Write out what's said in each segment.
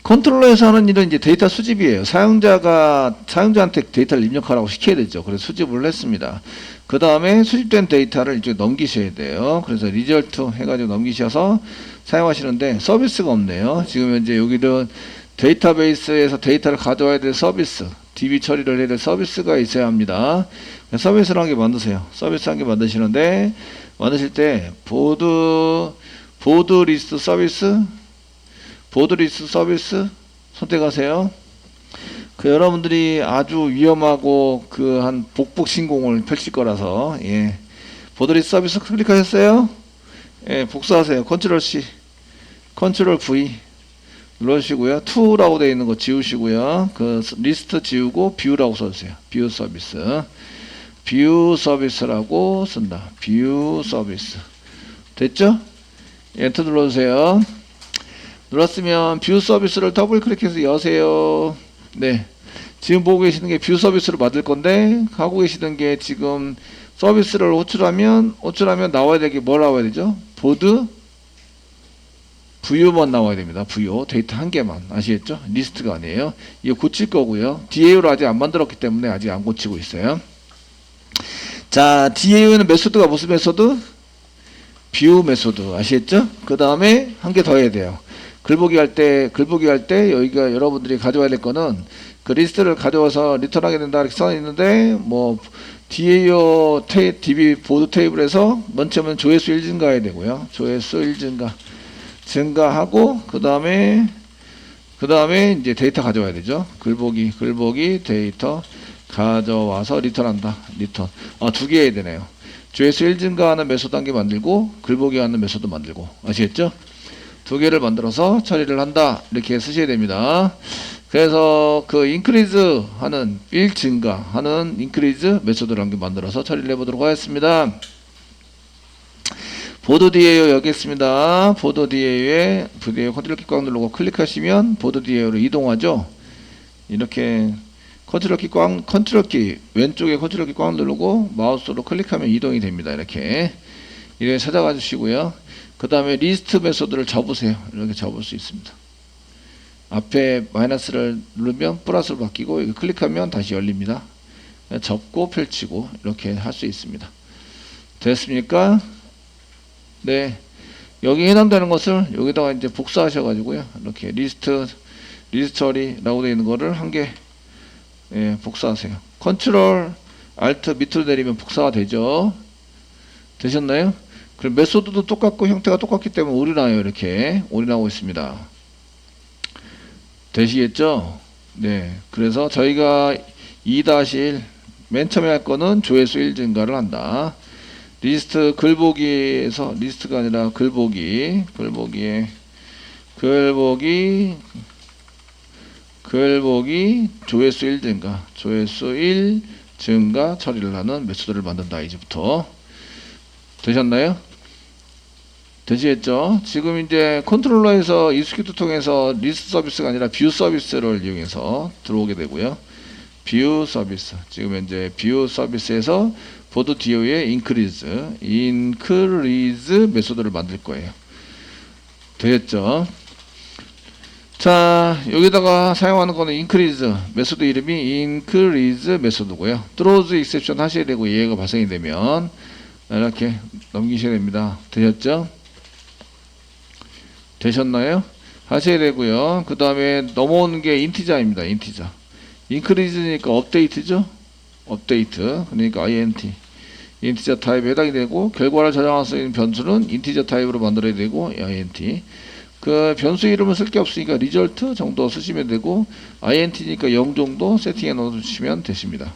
컨트롤러에서 하는 일은 이제 데이터 수집이에요. 사용자한테 데이터를 입력하라고 시켜야 되죠. 그래서 수집을 했습니다. 그 다음에 수집된 데이터를 이제 넘기셔야 돼요. 그래서 리절트 해가지고 넘기셔서 사용하시는데 서비스가 없네요. 지금 현재 여기는 데이터베이스에서 데이터를 가져와야 될 서비스, DB 처리를 해야 될 서비스가 있어야 합니다. 서비스를 한 개 만드세요. 서비스 한 개 만드시는데, 만드실 때 보드 리스트 서비스 선택하세요. 그 여러분들이 아주 위험하고 그 한 복붙 신공을 펼칠 거라서, 예. 보드 리스트 서비스 클릭하셨어요? 예, 복사하세요. 컨트롤 C, 컨트롤 V 눌러주시고요. to라고 되어 있는 거 지우시고요. 그 리스트 지우고 view라고 써주세요. view 서비스라고 쓴다. view 서비스. 됐죠? 엔터 눌러주세요. 눌렀으면 뷰 서비스를 더블 클릭해서 여세요. 네. 지금 보고 계시는 게 뷰 서비스로 만들 건데, 하고 계시는 게 지금 서비스를 호출하면 나와야 될 게 뭐 나와야 되죠? 보드 뷰만 나와야 됩니다. 뷰 데이터 한 개만. 아시겠죠? 리스트가 아니에요. 이거 고칠 거고요. DAO를 아직 안 만들었기 때문에 아직 안 고치고 있어요. 자, DAO는 메소드가 무슨 메소드? 뷰 메소드. 아시겠죠? 그 다음에 한 개 더 해야 돼요. 글보기 할 때 여기가 여러분들이 가져와야 될 거는 그 리스트를 가져와서 리턴하게 된다 이렇게 써 있는데, 뭐 DAO DB 보드 테이블에서 맨 처음엔 조회수 1 증가해야 되고요. 조회수 1 증가하고 그 다음에 이제 데이터 가져와야 되죠. 글보기 데이터 가져와서 리턴한다. 리턴. 두 개 해야 되네요. 조회수 1 증가하는 메소드 한 개 만들고 글보기 하는 메소드 만들고. 아시겠죠? 두 개를 만들어서 처리를 한다. 이렇게 쓰셔야 됩니다. 그래서 그 인크리즈 하는 1 증가하는 인크리즈 메소드를 한 개 만들어서 처리를 해보도록 하겠습니다. 보드 DAO 여기 있습니다. 보드 DAO에 컨트롤 키 꽉 누르고 클릭하시면 보드 DAO로 이동하죠. 이렇게 컨트롤 키 왼쪽에 컨트롤 키 꽉 누르고 마우스로 클릭하면 이동이 됩니다. 이렇게 찾아가 주시고요. 그 다음에 리스트 메소드를 접으세요. 이렇게 접을 수 있습니다. 앞에 마이너스를 누르면 플러스로 바뀌고, 이거 클릭하면 다시 열립니다. 접고 펼치고 이렇게 할 수 있습니다. 됐습니까? 네. 여기 해당되는 것을 여기다가 이제 복사하셔가지고요. 이렇게 리스트 처리라고 되어 있는 거를 한 개, 예, 복사하세요. 컨트롤 알트 밑으로 내리면 복사가 되죠. 되셨나요? 그럼 메소드도 똑같고 형태가 똑같기 때문에 올인하여 이렇게 올인하고 있습니다. 되시겠죠? 네. 그래서 저희가 2-1 맨 처음에 할 거는 조회수 1 증가를 한다. 리스트 글보기에서 리스트가 아니라 글보기에 조회수 1 증가 처리를 하는 메소드를 만든다. 이제부터 되셨나요? 되시겠죠? 지금 이제 컨트롤러에서 이스큐트 통해서 리스트 서비스가 아니라 뷰 서비스를 이용해서 들어오게 되고요. 뷰 서비스. 지금 현재 뷰 서비스에서 보드 DAO의 인크리즈 메소드를 만들 거예요. 되겠죠? 자, 여기다가 사용하는 거는 인크리즈 메소드 이름이 인크리즈 메소드고요. throws exception 하셔야 되고, 예외가 발생이 되면 이렇게 넘기셔야 됩니다. 되셨죠? 되셨나요? 하셔야 되고요. 그 다음에 넘어오는 게 인티저입니다. 인크리즈니까 업데이트죠? 업데이트. 그러니까 INT. 인티저 타입에 해당이 되고, 결과를 저장할 수 있는 변수는 인티저 타입으로 만들어야 되고, INT. 그 변수 이름을 쓸 게 없으니까 result 정도 쓰시면 되고, INT니까 0 정도 세팅해 놓으시면 되십니다.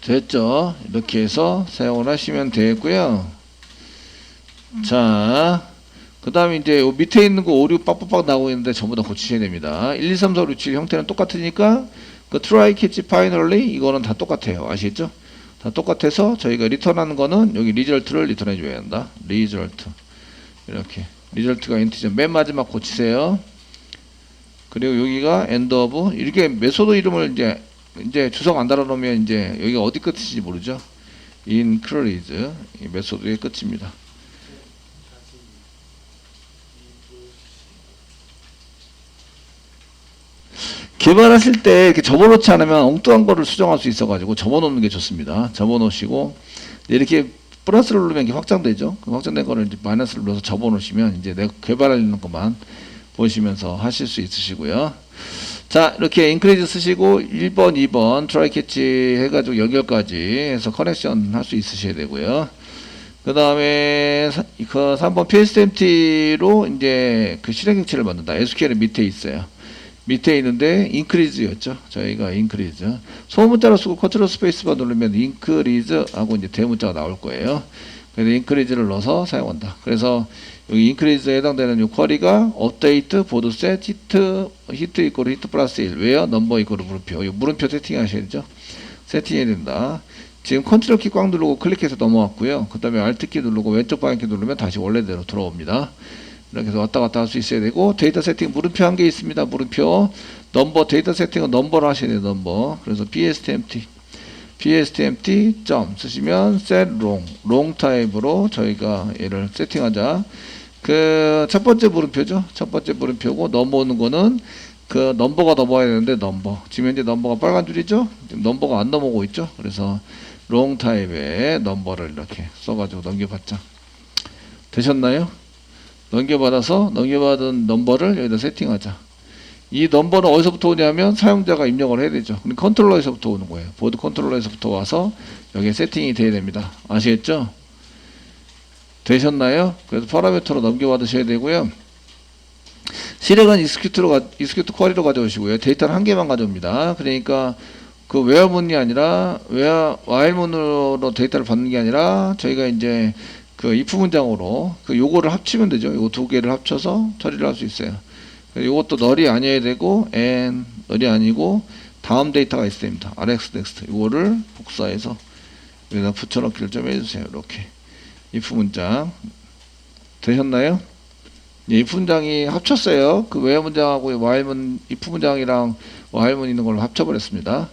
됐죠? 이렇게 해서 사용을 하시면 되겠고요. 자, 그 다음에 이제 밑에 있는 거 오류 빡빡빡 나오고 있는데 전부 다 고치셔야 됩니다. 1, 2, 3, 4, 5, 6, 7 형태는 똑같으니까 그 try, catch, finally 이거는 다 똑같아요. 아시겠죠? 다 똑같아서 저희가 리턴하는 거는 여기 리절트를 리턴해 줘야 한다. 리절트. 이렇게 리절트가 인티저 맨 마지막 고치세요. 그리고 여기가 end of. 이렇게 메소드 이름을 이제 주석 안 달아놓으면 이제 여기가 어디 끝인지 모르죠. increase 이 메소드의 끝입니다. 개발하실 때 이렇게 접어놓지 않으면 엉뚱한 거를 수정할 수 있어가지고 접어놓는 게 좋습니다. 접어놓으시고 이렇게 플러스를 누르면 이게 확장되죠. 그 확장된 거를 이제 마이너스를 눌러서 접어놓으시면 이제 내가 개발하는 것만 보시면서 하실 수 있으시고요. 자, 이렇게 인크리즈 쓰시고 1번, 2번 트라이 캐치 해가지고 연결까지 해서 커넥션 할 수 있으셔야 되고요. 그 다음에 그 3번 PSMT로 이제 그 실행 객체를 만든다. SQL은 밑에 있어요. 밑에 있는데 인크리즈였죠. 저희가 인크리즈 소문자로 쓰고 컨트롤 스페이스바 누르면 인크리즈 하고 이제 대문자가 나올 거예요. 그래서 인크리즈를 넣어서 사용한다. 그래서 여기 인크리즈에 해당되는 이 쿼리가 업데이트 보드셋 히트 이꼬르 히트 플러스 1 웨어 넘버 이꼬르 물음표. 이 물음표 세팅하셔야 되죠. 세팅해야 된다. 지금 컨트롤 키 꽉 누르고 클릭해서 넘어왔고요. 그 다음에 알트 키 누르고 왼쪽 방향 키 누르면 다시 원래대로 돌아옵니다. 이렇게 해서 왔다 갔다 할 수 있어야 되고, 데이터 세팅 물음표 한 개 있습니다. 물음표 넘버 데이터 세팅은 넘버로 하셔야 돼요. 넘버. 그래서 pstmt 점 쓰시면 set long 타입으로 저희가 얘를 세팅하자. 그 첫 번째 물음표죠. 첫 번째 물음표고 넘어오는 거는 그 넘버가 넘어와야 되는데 넘버. 지금 현재 넘버가 빨간 줄이죠. 지금 넘버가 안 넘어오고 있죠. 그래서 long 타입의 넘버를 이렇게 써가지고 넘겨봤자 되셨나요? 넘겨받은 넘버를 여기다 세팅하자. 이 넘버는 어디서부터 오냐면 사용자가 입력을 해야 되죠. 근데 컨트롤러에서부터 오는 거예요. 보드 컨트롤러에서부터 와서 여기에 세팅이 돼야 됩니다. 아시겠죠? 되셨나요? 그래서 파라미터로 넘겨받으셔야 되고요. 실행은 익스큐트 쿼리로 가져오시고요. 데이터는 한 개만 가져옵니다. 그러니까 그 웨어문이 아니라 와일문으로 데이터를 받는 게 아니라 저희가 이제 그 if 문장으로 그 요거를 합치면 되죠. 요거 두 개를 합쳐서 처리를 할 수 있어요. 요것도 널이 아니어야 되고 and 널이 아니고 다음 데이터가 있어야 됩니다. rx next 요거를 복사해서 여기다 붙여넣기를 좀 해주세요. 이렇게 if 문장 되셨나요? 예, if 문장이 합쳤어요. 그 where 문장하고 while if 문장이랑 while 문 있는 걸로 합쳐버렸습니다.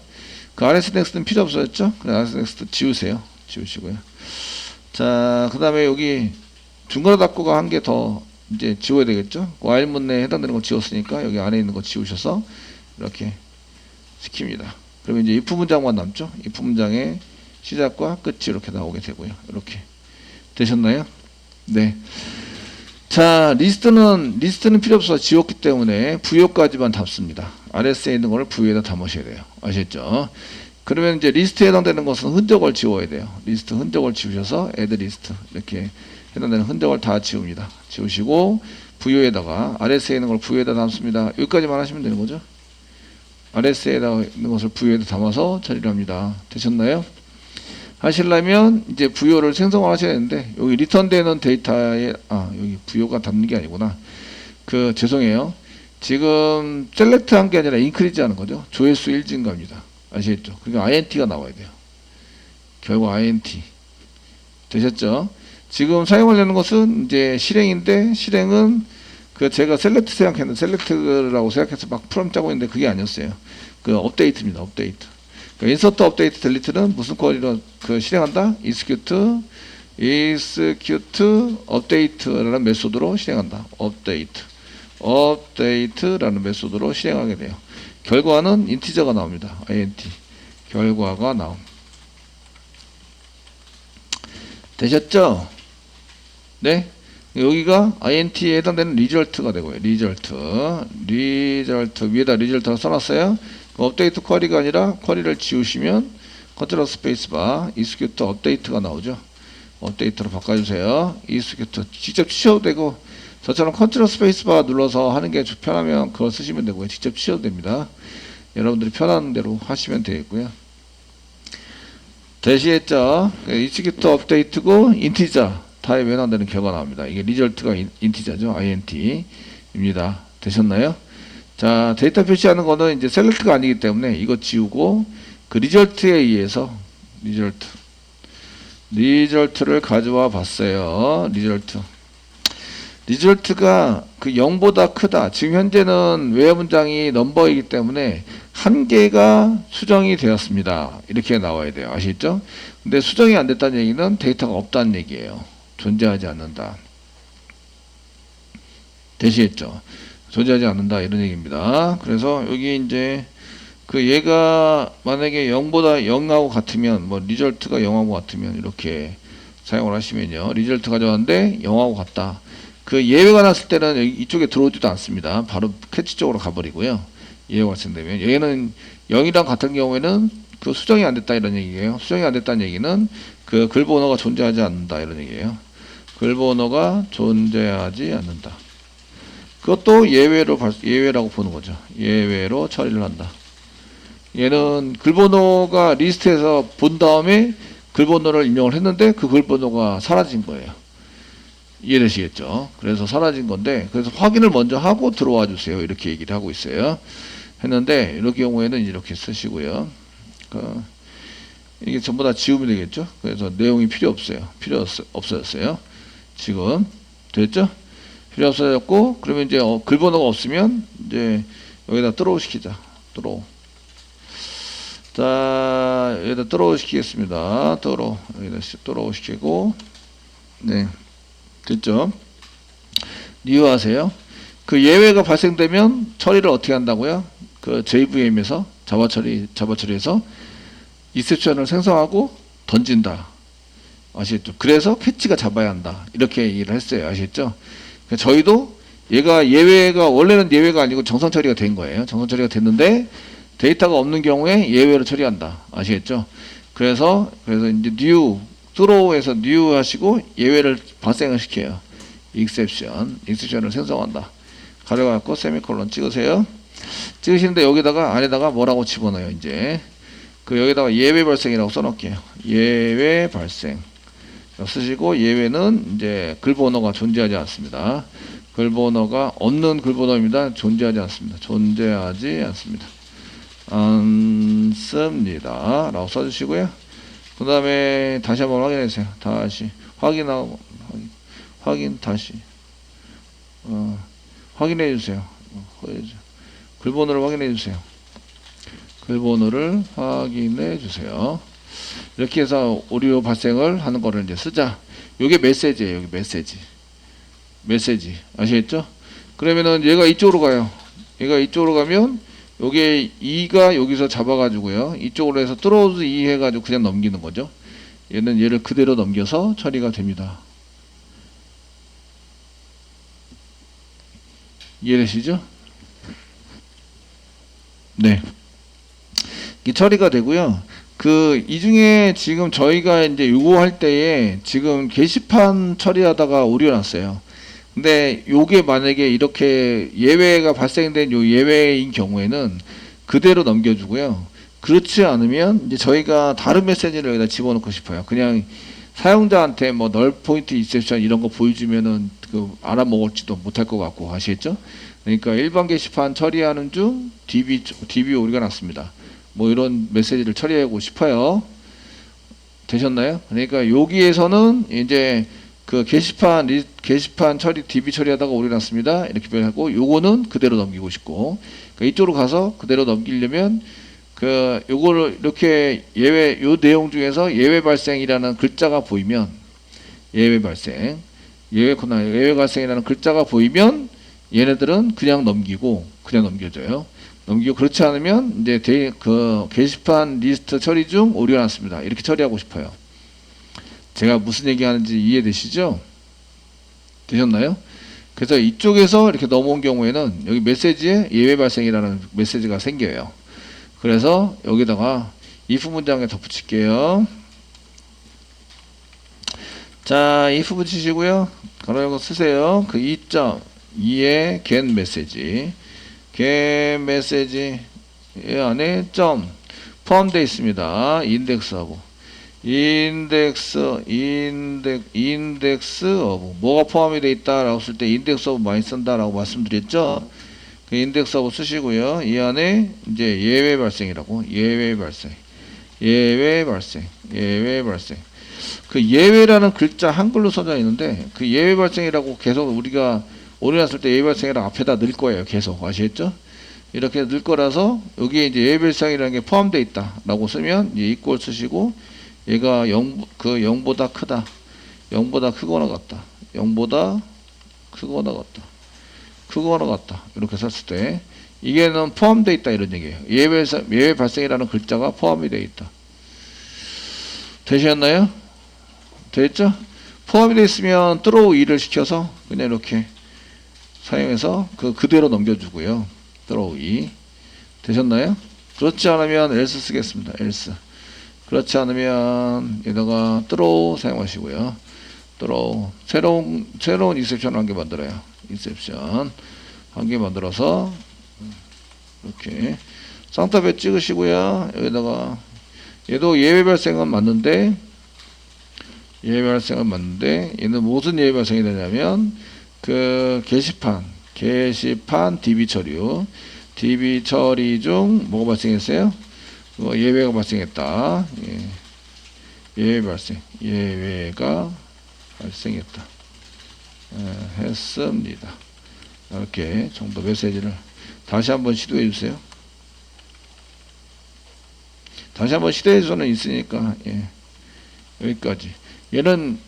그 rx next는 필요 없어졌죠? 그래서 rx next 지우세요. 지우시고요. 자, 그 다음에 여기 중괄호 닫고가 한 개 더 이제 지워야 되겠죠? 와일문에 해당되는 거 지웠으니까 여기 안에 있는 거 지우셔서 이렇게 시킵니다. 그러면 이제 if 문장만 남죠? if 문장의 시작과 끝이 이렇게 나오게 되고요. 이렇게 되셨나요? 네. 자, 리스트는 필요 없어서 지웠기 때문에 부여까지만 담습니다. RS에 있는 거를 부여에다 담으셔야 돼요. 아시겠죠? 그러면 이제 리스트에 해당되는 것은 흔적을 지워야 돼요. 리스트 흔적을 지우셔서 add 리스트 이렇게 해당되는 흔적을 다 지웁니다. 지우시고 부여에다가 RS에 있는 걸 부여에다 담습니다. 여기까지만 하시면 되는 거죠. RS에 있는 것을 부여에다 담아서 처리를 합니다. 되셨나요? 하시려면 이제 부여를 생성을 하셔야 되는데 여기 리턴되는 데이터에 여기 부여가 담는 게 아니구나. 그 죄송해요. 지금 셀렉트 한 게 아니라 인크리즈 하는 거죠. 조회수 1 증가입니다. 아시겠죠? 그러니까 INT가 나와야 돼요. 결국 INT 되셨죠? 지금 사용하려는 것은 이제 실행인데 실행은 그 제가 셀렉트 생각했는데 셀렉트라고 생각해서 막 프롬 짜고 있는데 그게 아니었어요. 그 업데이트입니다. 업데이트. 그러니까 인서트 업데이트 델리트는 무슨 쿼리로 그 실행한다? execute 업데이트라는 메소드로 실행한다. 업데이트라는 메소드로 실행하게 돼요. 결과는 인티저가 나옵니다. int 결과가 나옴. 되셨죠? 네. 여기가 int에 해당되는 리절트가 되고요. 리절트 위에다 리절트를 써놨어요. 업데이트 쿼리가 아니라 쿼리를 지우시면 컨트롤 스페이스바 execute 업데이트가 나오죠. 업데이트로 바꿔주세요. execute 직접 치셔도 되고 저처럼 컨트롤 스페이스바 눌러서 하는 게 편하면 그걸 쓰시면 되고요. 직접 치셔도 됩니다. 여러분들이 편한 대로 하시면 되겠고요. 되시겠죠? execute 업데이트고 인티저 타입에 해당되는 결과가 나옵니다. 이게 리절트가 인티저죠. int입니다. 되셨나요? 자, 데이터 표시하는 거는 이제 셀렉트가 아니기 때문에 이거 지우고 그 리절트에 의해서 리절트를 가져와 봤어요. 리절트. 리절트가 그 0보다 크다. 지금 현재는 외화 문장이 넘버이기 때문에 한 개가 수정이 되었습니다. 이렇게 나와야 돼요. 아시겠죠? 근데 수정이 안 됐다는 얘기는 데이터가 없다는 얘기예요. 존재하지 않는다. 되시겠죠? 존재하지 않는다 이런 얘기입니다. 그래서 여기 이제 그 얘가 만약에 0보다 0하고 같으면 뭐 리절트가 0하고 같으면 이렇게 사용을 하시면요. 리절트 가져왔는데 0하고 같다. 그 예외가 났을 때는 이쪽에 들어오지도 않습니다. 바로 캐치 쪽으로 가버리고요. 예외가 발생되면 얘는 0이랑 같은 경우에는 그 수정이 안 됐다 이런 얘기예요. 수정이 안 됐다는 얘기는 그 글보 언어가 존재하지 않는다 이런 얘기예요. 글보 언어가 존재하지 않는다. 그것도 예외라고 보는 거죠. 예외로 처리를 한다. 얘는 글번호가 리스트에서 본 다음에 글번호를 입력을 했는데 그 글번호가 사라진 거예요. 이해되시겠죠? 그래서 사라진 건데, 그래서 확인을 먼저 하고 들어와 주세요. 이렇게 얘기를 하고 있어요. 했는데, 이런 경우에는 이렇게 쓰시고요. 이게 전부 다 지우면 되겠죠? 그래서 내용이 필요 없어요. 없어졌어요. 지금. 됐죠? 필요 없어졌고, 그러면 이제 글번호가 없으면, 이제 여기다 throw 시키자. throw. 자, 여기다 throw 시키겠습니다. 여기다 throw 시키고, 네. 됐죠? new 하세요. 그 예외가 발생되면 처리를 어떻게 한다고요? 그 JVM에서 자바 처리에서 exception을 생성하고 던진다. 아시겠죠? 그래서 캐치가 잡아야 한다. 이렇게 얘기를 했어요. 아시겠죠? 그러니까 저희도 얘가 원래는 예외가 아니고 정상 처리가 된 거예요. 정상 처리가 됐는데 데이터가 없는 경우에 예외로 처리한다. 아시겠죠? 그래서 이제 new throw에서 new 하시고 예외를 발생을 시켜요. exception을 생성한다. 가려갖고 세미콜론 찍으세요. 찍으시는데 여기다가 안에다가 뭐라고 집어넣어요. 이제 그 여기다가 예외 발생이라고 써놓을게요. 예외 발생 쓰시고 예외는 이제 글번호가 존재하지 않습니다. 글번호가 없는 글번호입니다. 존재하지 않습니다. 존재하지 않습니다. 않습니다. 라고 써주시고요. 그 다음에 다시 한번 확인해 주세요. 다시 확인하고 다시 확인해 주세요. 글번호를 확인해 주세요. 글번호를 확인해 주세요. 이렇게 해서 오류 발생을 하는 거를 이제 쓰자. 요게 메시지예요. 여기 메시지 아시겠죠? 그러면은 얘가 이쪽으로 가요. 얘가 이쪽으로 가면 요게 2가 여기서 잡아가지고요. 이쪽으로 해서 throws 2 해가지고 그냥 넘기는 거죠. 얘는 얘를 그대로 넘겨서 처리가 됩니다. 이해되시죠? 네. 이 처리가 되고요. 이 중에 지금 저희가 이제 요구할 때에 지금 게시판 처리하다가 오류 났어요. 근데 요게 만약에 이렇게 예외가 발생된 요 예외인 경우에는 그대로 넘겨주고요. 그렇지 않으면 이제 저희가 다른 메시지를 여기다 집어넣고 싶어요. 그냥 사용자한테 뭐 null point exception 이런 거 보여주면은 알아먹을지도 못할 것 같고 아시겠죠? 그러니까 일반 게시판 처리하는 중 DB 오류가 났습니다. 뭐 이런 메시지를 처리하고 싶어요. 되셨나요? 그러니까 여기에서는 이제 그 게시판 처리 DB 처리하다가 오류 났습니다. 이렇게 표현하고 요거는 그대로 넘기고 싶고 그러니까 이쪽으로 가서 그대로 넘기려면 요거를 이렇게 요 내용 중에서 예외 발생이라는 글자가 보이면 예외 발생이라는 글자가 보이면 얘네들은 그냥 넘겨줘요. 그렇지 않으면 이제 게시판 리스트 처리 중 오류가 났습니다. 이렇게 처리하고 싶어요. 제가 무슨 얘기하는지 이해되시죠? 되셨나요? 그래서 이쪽에서 이렇게 넘어온 경우에는 여기 메시지에 예외 발생이라는 메시지가 생겨요. 그래서 여기다가 if 문장에 덧붙일게요. 자, if 붙이시고요. 가로열고 쓰세요. 그 2.2의 get 메시지 이 안에 점 포함되어 있습니다. 인덱스하고 인덱스 오브 뭐가 포함이 되어 있다라고 쓸 때 인덱스 오브 많이 쓴다라고 말씀드렸죠. 그 인덱스 오브 쓰시고요. 이 안에 이제 예외 발생이라고 예외 발생 그 예외라는 글자 한글로 써져 있는데 그 예외 발생이라고 계속 우리가 오류 났을 때 예외 발생이랑 앞에다 넣을 거예요. 계속 아시겠죠? 이렇게 넣을 거라서 여기에 이제 예외 발생이라는 게 포함되어 있다라고 쓰면 이제 이꼴 쓰시고 얘가 0보다 크다. 0보다 크거나 같다. 0보다 크거나 같다. 크거나 같다. 이렇게 썼을 때 이게는 포함되어 있다 이런 얘기예요. 예외 발생이라는 글자가 포함이 되어 있다. 되셨나요? 됐죠? 포함이 되어 있으면 throw 2를 시켜서 그냥 이렇게 사용해서 그대로 넘겨주고요. throw 2 되셨나요? 그렇지 않으면 else 쓰겠습니다. else 그렇지 않으면 여기다가 throw 사용하시고요. throw 새로운 exception 한 개 만들어요. exception 한 개 만들어서 이렇게 쌍따배 찍으시고요. 여기다가 얘도 예외 발생은 맞는데 얘는 무슨 예외 발생이 되냐면 그 게시판 DB 처리 중 뭐가 발생했어요? 예외가 발생했다. 예외가 발생했다. 했습니다. 이렇게 정도 메시지를 다시 한번 시도해 주세요. 다시 한번 시도해 수는 있으니까 여기까지. 얘는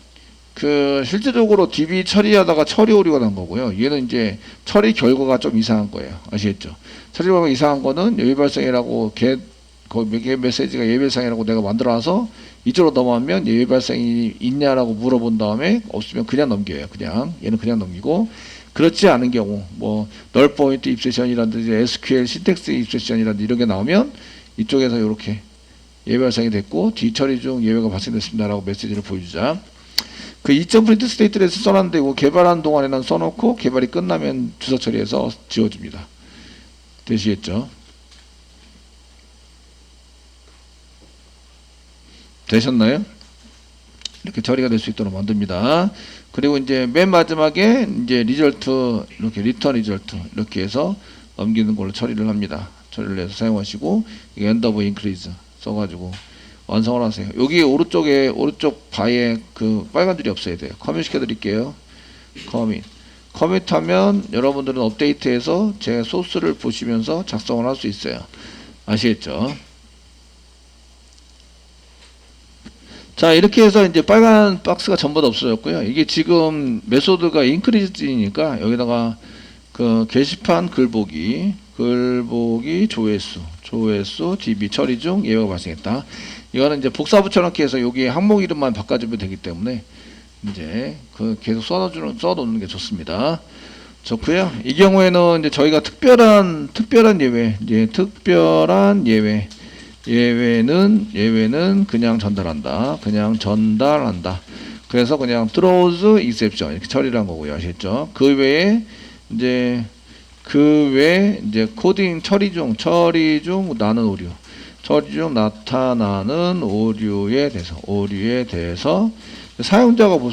실제적으로 DB 처리하다가 처리 오류가 난 거고요. 얘는 이제 처리 결과가 좀 이상한 거예요. 아시겠죠? 처리 결과가 이상한 거는 예외 발생이라고 메시지가 예외 발생이라고 내가 만들어놔서 이쪽으로 넘어가면 예외 발생이 있냐라고 물어본 다음에 없으면 그냥 넘겨요. 얘는 그냥 넘기고 그렇지 않은 경우 널 포인트 입세션이라든지 SQL 신텍스 입세션이라든지 이런 게 나오면 이쪽에서 이렇게 예외 발생이 됐고 뒤 처리 중 예외가 발생됐습니다라고 메시지를 보여주자. 그 2.print 스테이트에서 써놨는데 이거 개발하는 동안에는 써놓고 개발이 끝나면 주소 처리해서 지워줍니다. 되시겠죠? 되셨나요? 이렇게 처리가 될 수 있도록 만듭니다. 그리고 이제 맨 마지막에 이제 리절트 이렇게 리턴 리절트 이렇게 해서 넘기는 걸로 처리를 합니다. 처리를 해서 사용하시고 이게 end of increase 써가지고 완성을 하세요. 여기 오른쪽 바에 빨간 줄이 없어야 돼요. 커밋 시켜드릴게요. 커밋하면 여러분들은 업데이트해서 제 소스를 보시면서 작성을 할 수 있어요. 아시겠죠? 자, 이렇게 해서 이제 빨간 박스가 전부 다 없어졌고요. 이게 지금 메소드가 인크리즈니까 여기다가 게시판 글보기 조회수 DB 처리 중 예외가 발생했다. 이거는 이제 복사 붙여넣기 해서 여기 항목 이름만 바꿔주면 되기 때문에 이제 계속 써놓는 게 좋습니다. 좋고요. 이 경우에는 이제 저희가 특별한 예외는 그냥 전달한다. 그래서 그냥 throws exception 이렇게 처리를 한 거고요. 아시겠죠? 그 외에 이제 코딩 처리 중 나타나는 오류에 대해서 사용자가 볼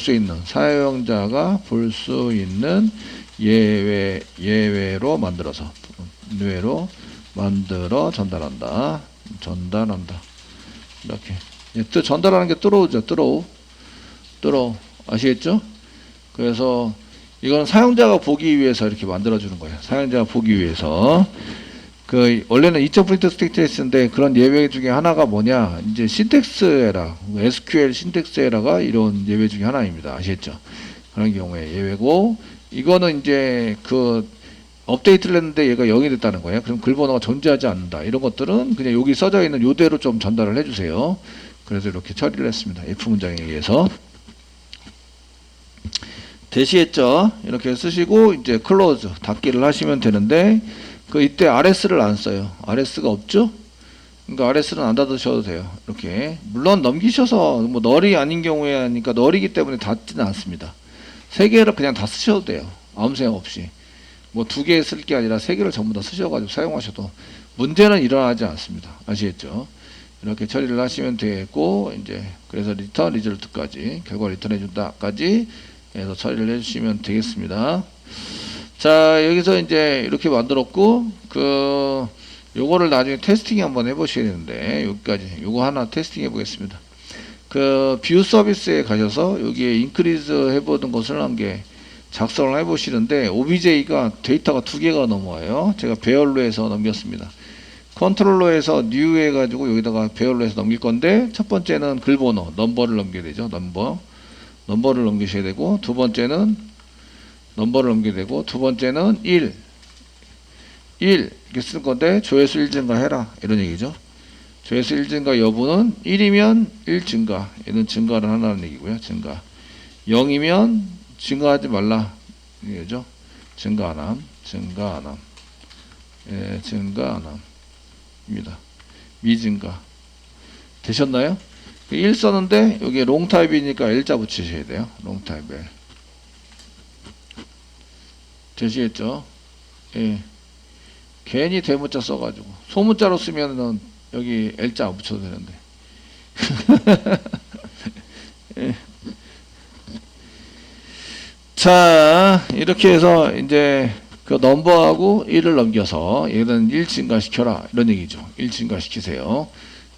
수 있는 예외로 만들어 전달한다. 이렇게 또 전달하는 게 throw죠. throw 아시겠죠? 그래서 이건 사용자가 보기 위해서 이렇게 만들어주는 거예요. 사용자가 보기 위해서. 원래는 2.print 스테이트인데 그런 예외 중에 하나가 뭐냐? 이제 신텍스 에러, SQL 신텍스 에러가 이런 예외 중에 하나입니다. 아시겠죠? 그런 경우에 예외고, 이거는 이제 업데이트를 했는데 얘가 0이 됐다는 거예요. 그럼 글번호가 존재하지 않는다. 이런 것들은 그냥 여기 써져 있는 요대로 좀 전달을 해주세요. 그래서 이렇게 처리를 했습니다. if 문장에 의해서. 되시겠죠? 이렇게 쓰시고 이제 클로즈 닫기를 하시면 되는데 이때 RS를 안 써요. RS가 없죠? 그러니까 RS는 안 닫으셔도 돼요. 이렇게 물론 넘기셔서 널이 아닌 경우에 하니까 널이기 때문에 닫지는 않습니다. 3개를 그냥 다 쓰셔도 돼요. 아무 생각 없이 2개 쓸 게 아니라 3개를 전부 다 쓰셔가지고 사용하셔도 문제는 일어나지 않습니다. 아시겠죠? 이렇게 처리를 하시면 되겠고 이제 그래서 리턴 리절트까지 결과 리턴해 준다까지 해서 처리를 해주시면 되겠습니다. 자, 여기서 이제 이렇게 만들었고 요거를 나중에 테스팅 한번 해보셔야 되는데 여기까지 요거 하나 테스팅 해보겠습니다. 그 뷰 서비스에 가셔서 여기에 인크리즈 해보던 것을 한 개 작성을 해보시는데 OBJ가 데이터가 2개가 넘어와요. 제가 배열로 해서 넘겼습니다. 컨트롤러에서 뉴 해가지고 여기다가 배열로 해서 넘길 건데, 첫 번째는 글번호 넘버를 넘겨야 되죠. 넘버를 넘기셔야 되고, 두 번째는 넘버를 넘겨야 되고, 두 번째는 1 이렇게 쓸 건데, 조회수 1 증가해라 이런 얘기죠. 조회수 1 증가 여부는 1이면 1 증가, 얘는 증가를 하라는 얘기고요. 증가 0이면 증가하지 말라 이거죠. 증가 안 함, 예, 증가 안 함입니다. 미증가. 되셨나요? 1 썼는데 여기 롱 타입이니까 L자 붙이셔야 돼요. 롱 타입 L. 되시겠죠? 예. 괜히 대문자 써가지고 소문자로 쓰면은 여기 L자 붙여도 되는데. 예. 자, 이렇게 해서 이제 그 넘버하고 1을 넘겨서 얘는 1 증가시켜라 이런 얘기죠. 1 증가시키세요.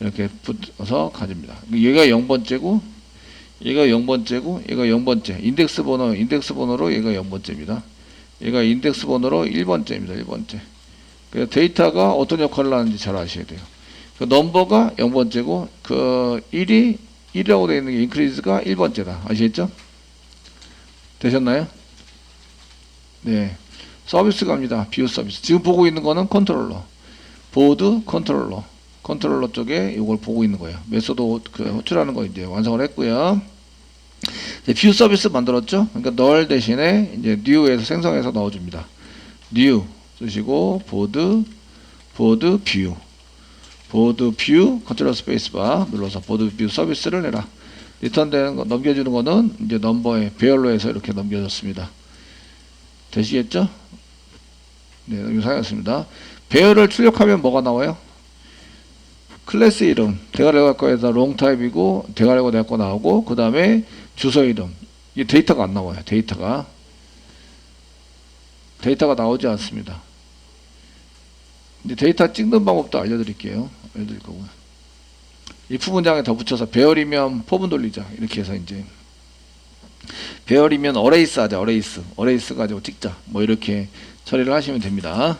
이렇게 붙어서 가집니다. 얘가 0번째고 얘가 0번째고 얘가 0번째. 인덱스 번호로 얘가 0번째입니다. 얘가 인덱스 번호로 1번째입니다. 1번째. 그래서 데이터가 어떤 역할을 하는지 잘 아셔야 돼요. 그 넘버가 0번째고 그 1이라고 되어 있는 게 인크리즈가 1번째다. 아시겠죠? 되셨나요? 네. 서비스 갑니다. 뷰 서비스. 지금 보고 있는 거는 컨트롤러. 보드 컨트롤러 쪽에 이걸 보고 있는 거예요. 메소드 그 호출하는 거 이제 완성을 했고요. 뷰 서비스 만들었죠? 그러니까 널 대신에 이제 new에서 생성해서 넣어줍니다. new 쓰시고 보드 뷰 컨트롤 스페이스바 눌러서 보드 뷰 서비스를 해라. 리턴되는 거 넘겨주는 거는 이제 넘버에 배열로 해서 이렇게 넘겨줬습니다. 되시겠죠? 네, 사용했습니다. 배열을 출력하면 뭐가 나와요? 클래스 이름, 대가리가 거에서 롱 타입이고 대가리가 내 거 나오고, 그 다음에 주소 이름. 이 데이터가 안 나와요. 데이터가 나오지 않습니다. 이제 데이터 찍는 방법도 알려드릴 거고요. if 문장에 더 붙여서 배열이면 포분 돌리자 이렇게 해서 이제 배열이면 어레이스 하자. 어레이스 가지고 찍자 뭐 이렇게 처리를 하시면 됩니다.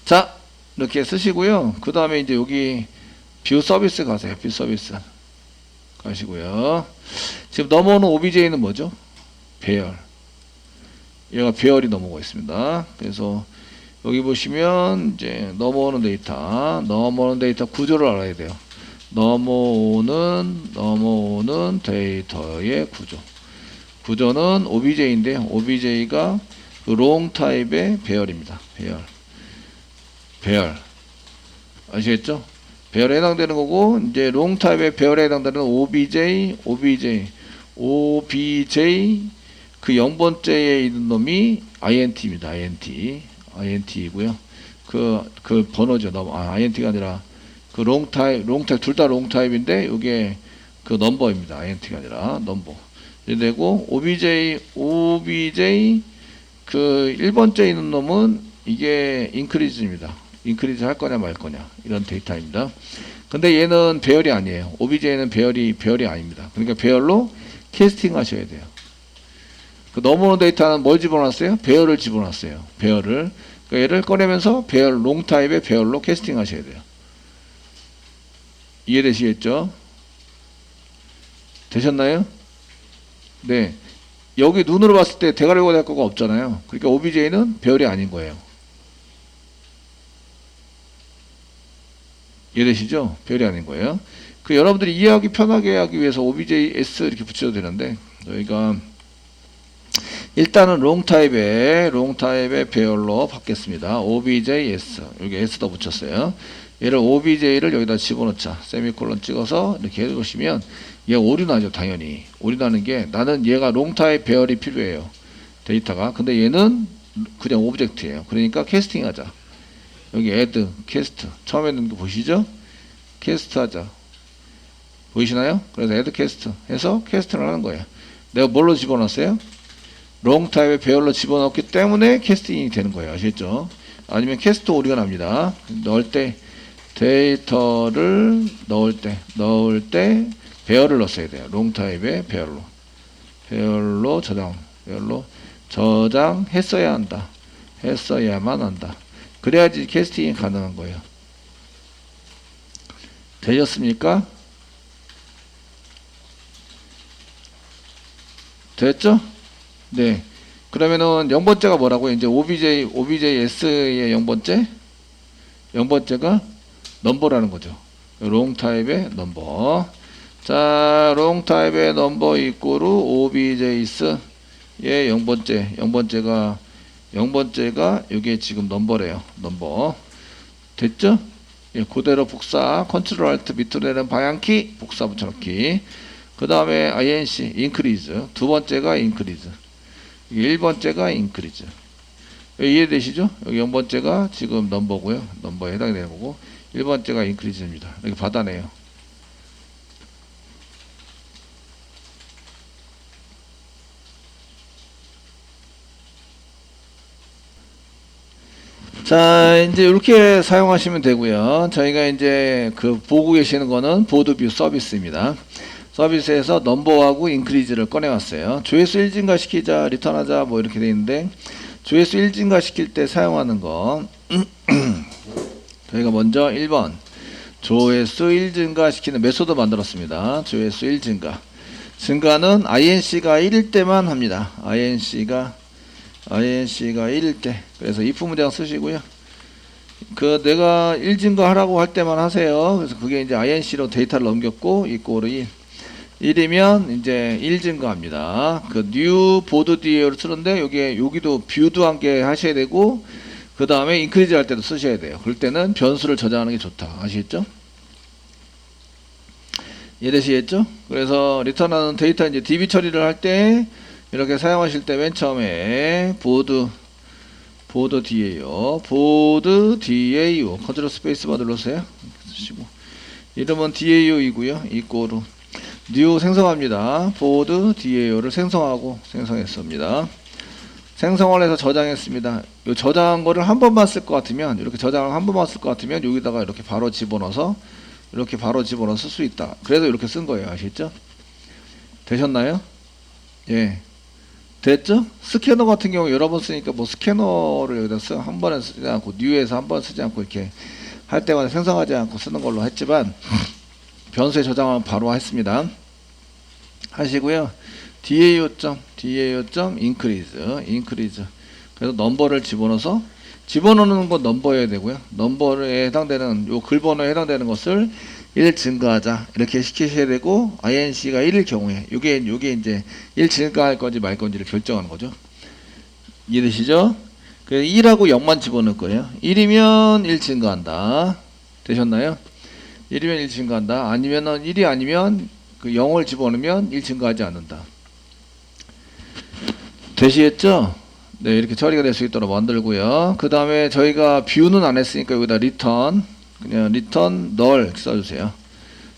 자, 이렇게 쓰시고요. 그 다음에 이제 여기 뷰 서비스 가세요. 뷰 서비스 가시고요. 지금 넘어오는 OBJ는 뭐죠? 배열. 얘가 배열이 넘어오고 있습니다. 그래서 여기 보시면 이제 넘어오는 데이터 구조를 알아야 돼요. 넘어오는 데이터의 구조는 OBJ인데, OBJ가 롱 타입의 배열입니다. 배열 아시겠죠? 배열에 해당되는 거고, 이제 롱 타입의 배열에 해당되는 OBJ 그 0번째에 있는 놈이 INT입니다. INT이고요. 그 번호죠. INT가 아니라 그 롱 타입 둘 다 롱 타입인데 이게 그 넘버입니다. INT가 아니라 넘버. 되고 OBJ 그 1번째 있는 놈은 이게 인크리즈입니다. 인크리즈 할 거냐 말 거냐 이런 데이터입니다. 근데 얘는 배열이 아니에요. OBJ는 배열이 아닙니다. 그러니까 배열로 캐스팅 하셔야 돼요. 그 넘어오는 데이터는 뭘 집어넣었어요? 배열을 집어넣었어요. 배열을. 그러니까 얘를 꺼내면서 배열 롱 타입의 배열로 캐스팅 하셔야 돼요. 이해되시겠죠? 되셨나요? 네. 여기 눈으로 봤을 때 대가리가 될 거가 없잖아요. 그러니까 OBJ는 배열이 아닌 거예요. 이해되시죠? 배열이 아닌 거예요. 그 여러분들이 이해하기 편하게 하기 위해서 OBJS 이렇게 붙여도 되는데, 저희가 일단은 롱 타입의 배열로 받겠습니다. OBJS. 여기 S 더 붙였어요. 얘를 OBJ를 여기다 집어넣자. 세미콜론 찍어서 이렇게 해보시면 얘 오류나죠. 당연히. 오류나는 게, 나는 얘가 롱 타입 배열이 필요해요. 데이터가. 근데 얘는 그냥 오브젝트예요. 그러니까 캐스팅 하자. 여기 add, 캐스트. 처음에 있는 거 보시죠? 캐스트 하자. 보이시나요? 그래서 add 캐스트 해서 캐스트를 하는 거예요. 내가 뭘로 집어넣었어요? 롱 타입의 배열로 집어넣기 때문에 캐스팅이 되는 거예요. 아시겠죠? 아니면 캐스트 오류가 납니다. 넣을 때 데이터를 넣을 때 배열을 넣었어야 돼요. 롱 타입의 배열로 저장했어야 한다. 했어야만 한다. 그래야지 캐스팅이 가능한 거예요. 되셨습니까? 됐죠? 네. 그러면은 0번째가 뭐라고요? 이제 OBJS의 0번째가 넘버라는 거죠. 롱 타입의 넘버. 자, 롱 타입의 넘버 이꼬르 OBJS의 0번째가 이게 지금 넘버래요. 넘버. 됐죠? 예, 그대로 복사, 컨트롤 알트 밑으로 내는 방향키, 복사 붙여넣기. 그 다음에 INC, increase. 두 번째가 increase. 1번째가 increase. 이해되시죠? 여기 0번째가 지금 넘버고요. 넘버에 해당이 되는 거고, 1번째가 increase입니다. 이렇게 받아내요. 자, 이제 이렇게 사용하시면 되고요. 저희가 이제 그 보고 계시는 거는 보드뷰 서비스입니다. 서비스에서 넘버하고 인크리즈를 꺼내왔어요. 조회수 1증가 시키자, 리턴하자 뭐 이렇게 돼 있는데, 조회수 1증가 시킬 때 사용하는 거 저희가 먼저 1번 조회수 1증가 시키는 메소드 만들었습니다. 조회수 1증가. 증가는 INC가 1일 때만 합니다. INC가 1일 때. 그래서 if 문장 쓰시고요. 그 내가 1증가 하라고 할 때만 하세요. 그래서 그게 이제 INC로 데이터를 넘겼고 이꼬르 1. 1이면 이제 1증가합니다. 그 new board DA를 쓰는데 여기도 뷰도 함께 하셔야 되고 그 다음에 인크리즈 할 때도 쓰셔야 돼요. 그럴 때는 변수를 저장하는 게 좋다. 아시겠죠? 이해되시겠죠? 그래서 리턴하는 데이터 이제 DB 처리를 할 때 이렇게 사용하실 때 맨 처음에 보드 DA요. 보드 DAO 컨트롤 스페이스바 눌러주세요. 쓰시고 이름은 DAO이고요. 이꼬르 new 생성합니다. 보드 DAO를 생성했습니다. 생성을 해서 저장했습니다. 요 저장한 거를 한 번만 쓸 것 같으면 이렇게 저장을 한 번만 쓸 것 같으면 여기다가 이렇게 바로 집어넣어서 쓸 수 있다. 그래서 이렇게 쓴 거예요. 아시겠죠? 되셨나요? 예. 됐죠? 스캐너 같은 경우 여러 번 쓰니까 뭐 스캐너를 여기다 한 번에 쓰지 않고 뉴에서 한 번 쓰지 않고 이렇게 할 때마다 생성하지 않고 쓰는 걸로 했지만 변수에 저장하면 바로 했습니다. 하시고요. DAO.increase 그래서 넘버를 집어넣는 건 넘버여야 되고요. 넘버에 해당되는 요 글 번호에 해당되는 것을 1 증가하자 이렇게 시키셔야 되고 INC가 1일 경우에 요게 이제 1 증가할 건지 말 건지를 결정하는 거죠. 이해되시죠? 그 1하고 0만 집어넣을 거예요. 1이면 1 증가한다. 되셨나요? 1이면 1 증가한다. 아니면은 1이 아니면 그 0을 집어넣으면 1 증가하지 않는다. 되시겠죠? 네, 이렇게 처리가 될 수 있도록 만들고요. 그 다음에 저희가 뷰는 안 했으니까 여기다 그냥 리턴 널 써주세요.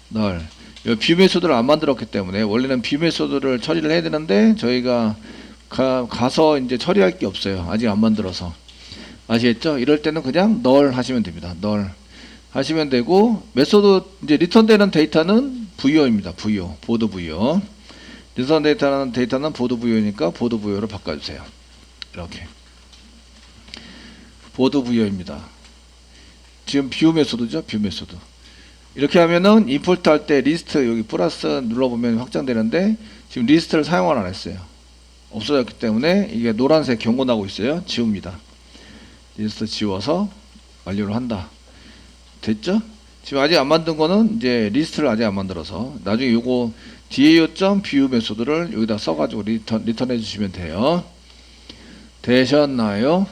널. 뷰 메소드를 안 만들었기 때문에 원래는 뷰 메소드를 처리를 해야 되는데 저희가 가서 이제 처리할 게 없어요. 아직 안 만들어서. 아시겠죠? 이럴 때는 그냥 널 하시면 됩니다. 널 하시면 되고 메소드 이제 리턴되는 데이터는 VO입니다. VO. 보드 VO. 리턴 데이터는 보드 VO니까 보드 VO로 바꿔주세요. 이렇게. 보드 VO입니다. 지금 뷰 메소드죠? 뷰 메소드. 이렇게 하면은 임포트 할 때 리스트 여기 플러스 눌러보면 확장되는데 지금 리스트를 사용을 안 했어요. 없어졌기 때문에 이게 노란색 경고 나고 있어요. 지웁니다. 리스트 지워서 완료를 한다. 됐죠? 지금 아직 안 만든 거는 이제 리스트를 아직 안 만들어서 나중에 요거 DAO.view 메소드를 여기다 써가지고 리턴해 주시면 돼요. 되셨나요?